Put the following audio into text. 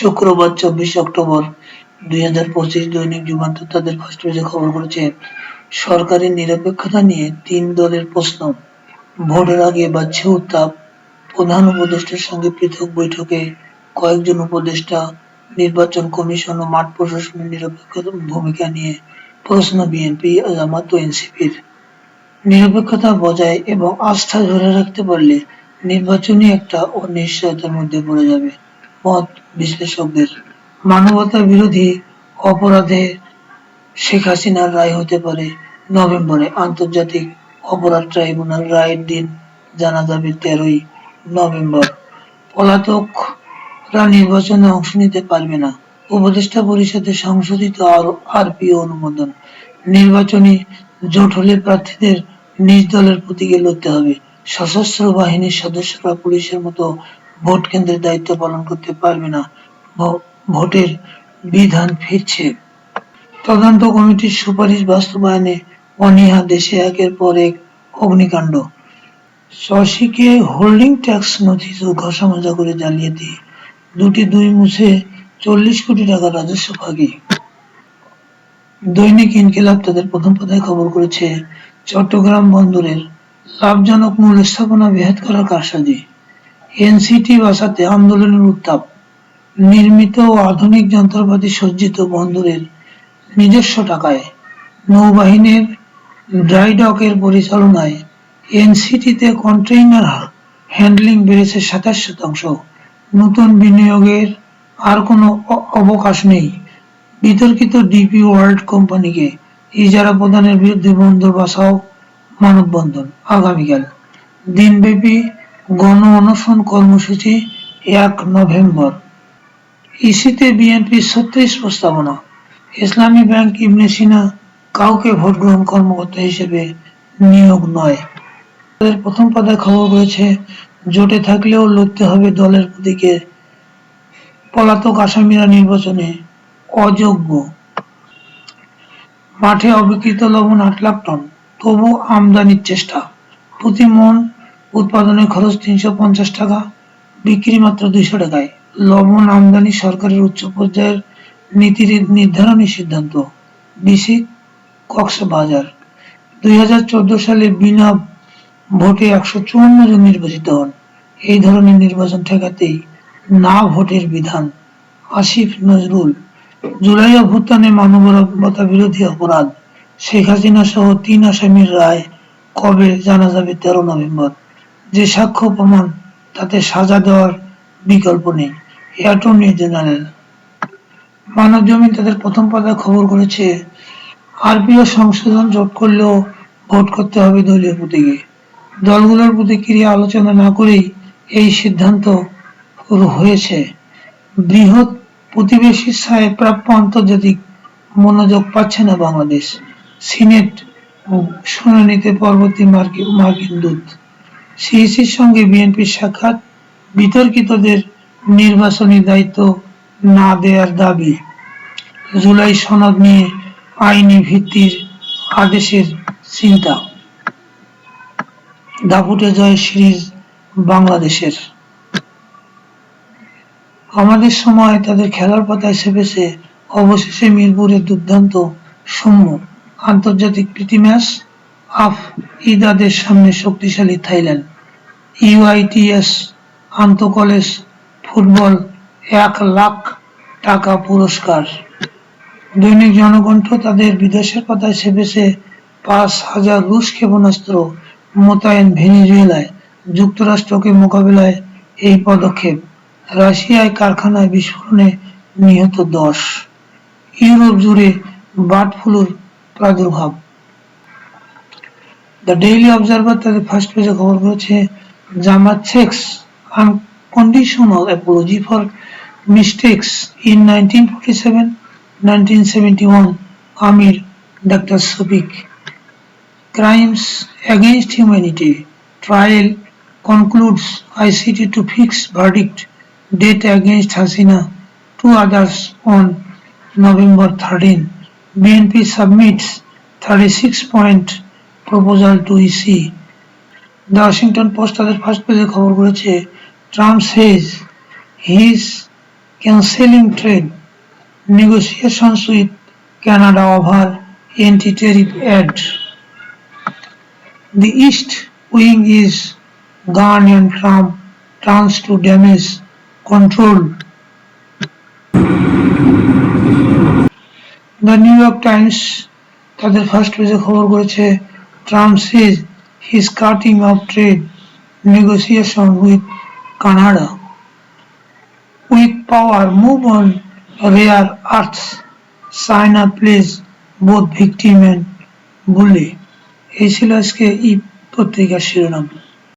শুক্রবার 24 অক্টোবর 2025 দৈনিক যুগান্তর তাদের ফার্স্ট পেজে খবর করেছে, সরকারি নিরপেক্ষতা নিয়ে 3 দলের প্রশ্ন, ভোটের আগে বাড়ছে উত্তাপ, প্রধান উপদেষ্টার সঙ্গে পৃথক বৈঠকে কয়েকজন উপদেষ্টা, নির্বাচন কমিশন ও মাঠ প্রশাসনের নিরপেক্ষ ভূমিকা নিয়ে প্রশ্ন বিএনপি, জামাত ও এনসিপির। নিরপেক্ষতা বজায় এবং আস্থা ধরে রাখতে পারলে নির্বাচনী একটা অনিশ্চয়তার মধ্যে পড়ে যাবে মত বিশ্লেষকদের। মানবতা বিরোধী অপরাধে শেখ হাসিনার রায় হতে পারে নভেম্বরে। আন্তর্জাতিক অপরাধ ট্রাইব্যুনাল রায়ের দিন জানা যাবে 13ই নভেম্বর। পলাতকরা নির্বাচনে অংশ নিতে পারবে না, উপদেষ্টা পরিষদের সংশোধিত আরপিও অনুমোদন। নির্বাচনী জোট হলে প্রার্থীদের নিজ দলের প্রতীকে লড়তে হবে। সশস্ত্র বাহিনীর সদস্যরা পুলিশের মতো ভোট কেন্দ্রের দায়িত্ব পালন করতে পারবে না, ভোটের বিধান ফিরছে। তদন্ত কমিটির সুপারিশ বাস্তবায়নে অনীহা, দেশে একের পর এক অগ্নিকাণ্ড। শশীকে হোল্ডিং ট্যাক্স নোটিশ ও ঘষামাজা করে জালিয়াতি, দুই মুছে 40 কোটি টাকা রাজস্ব ফাঁকি। দৈনিক ইনকিলাব তাদের প্রথম পাতায় খবর করেছে, চট্টগ্রাম বন্দরের লাভজনক মূল স্থাপনা বেহাত করার কারসাজি। এনসিটি বাঁচাতে আন্দোলনের উত্তাপ। নির্মিত ও আধুনিক যন্ত্রপাতি সজ্জিত বন্দরের নিজস্ব টাকায় নৌবাহিনীর ড্রাইডকের পরিচালনায় এনসিটিতে কন্টেইনার হ্যান্ডলিং বেড়েছে 27%। নতুন বিনিয়োগের আর কোনো অবকাশ নেই। বিতর্কিত ডিপি ওয়ার্ল্ড কোম্পানিকে ইজারা প্রদানের বিরুদ্ধে বন্দর বাঁচাও মানববন্ধন আগামীকাল। দিনব্যাপী গণ অনশন কর্মসূচি 1 নভেম্বর। ইসিতে বিএনপির 36 প্রস্তাবনা। ইসলামী ব্যাংক ইবনে সিনা কাউকে ভোট গ্রহণ কর্মকর্তা হিসেবে নিয়োগ নয়। তাদের প্রথম পাতায় খবর করেছে, জোটে থাকলেও লড়তে হবে দলের প্রতীকে, পলাতক আসামিরা নির্বাচনে অযোগ্য। মাঠে অবিকৃত লবণ 8 লাখ টন, তবু আমদানির চেষ্টা। প্রতি মন উৎপাদনের খরচ 350 টাকা, বিক্রি মাত্র 200 টাকায়। লবণ আমদানি সরকারের উচ্চ পর্যায়ের নীতির নির্ধারণী সিদ্ধান্ত। ডিসি কক্সবাজার। 2014 সালে বিনা ভোটে 154 জন নির্বাচিত হন। এই ধরনের নির্বাচন ঠেকাতেই না ভোটের বিধান। আসিফ নজরুল। জুলাই অভ্যুত্থানে মানবতা বিরোধী অপরাধ, শেখ হাসিনা সহ 3 আসামির রায় কবে জানা যাবে 13 নভেম্বর। যে সাক্ষ্য প্রমাণ তাতে সাজা দেওয়ার বিকল্প নেই, অ্যাটর্নি জেনারেল। মানবজমিন তাদের প্রথম পাতায় খবর করেছে, আরপিও সংশোধন জোট করলেও ভোট করতে হবে দলীয় প্রতীকে। দলগুলোর প্রতিক্রিয়া আলোচনা না করেই এই সিদ্ধান্ত হয়েছে। বৃহৎ প্রতিবেশীর ছায়ে প্রাপ্য আন্তর্জাতিক মনোযোগ পাচ্ছে না বাংলাদেশ। সিনেট শুনানিতে পরবর্তী মার্কিন দূত। সিইসির সঙ্গে বিএনপির সাক্ষাৎ, বিতর্কিতদের নির্বাচনী দায়িত্ব না দেয়ার দাবি। জুলাই সনদ নিয়ে আইনি ভিত্তির আদেশের চিন্তা। দাপুটে জয় সিরিজ বাংলাদেশের। আমাদের সময় তাদের খেলার পাতায় ছেপেছে, অবশেষে মিরপুরের দুর্দান্ত সৌম্য আন্তর্জাতিক প্রীতি ম্যাচ। আফ-ইদাদের সামনে শক্তিশালী থাইল্যান্ড। ইউআইটিএস আন্তঃকলেজ ফুটবল 1 লাখ টাকা পুরস্কার। দৈনিক জনকণ্ঠ তাদের বিদেশের পাতায় ছেপেছে, 5,000 রুশ ক্ষেপণাস্ত্র মোতায়েন ভেনেজুয়েলায়। যুক্তরাষ্ট্রকে মোকাবিলায় এই পদক্ষেপ। রাশিয়ায় কারখানায় বিস্ফোরণে নিহত 10। ইউরোপ জুড়ে বার্ড ফ্লুর প্রাদুর্ভাব। দ্য ডেইলি অবজারভার তাদের ফার্স্ট পেজে খবর করেছে, Jamaat seeks unconditional apology for mistakes in 1947-1971 Amir doctor Shafiq. Crimes against humanity trial concludes ICT to fix verdict date against Hasina, 2 others on November 13. BNP submits 36-point proposal to EC. The Washington Post তাদের first পেজে খবর করেছে, Trump says his cancelling trade negotiations with Canada over anti-tariff aid. The East Wing is gone and Trump turns to damage control. The New York Times তাদের first পেজে খবর করেছে Trump says he's cutting off trade negotiation with Canada. With power move on rare earths, China plays both victim and bully. এই ছিল আজকে ই পত্রিকার শিরোনাম।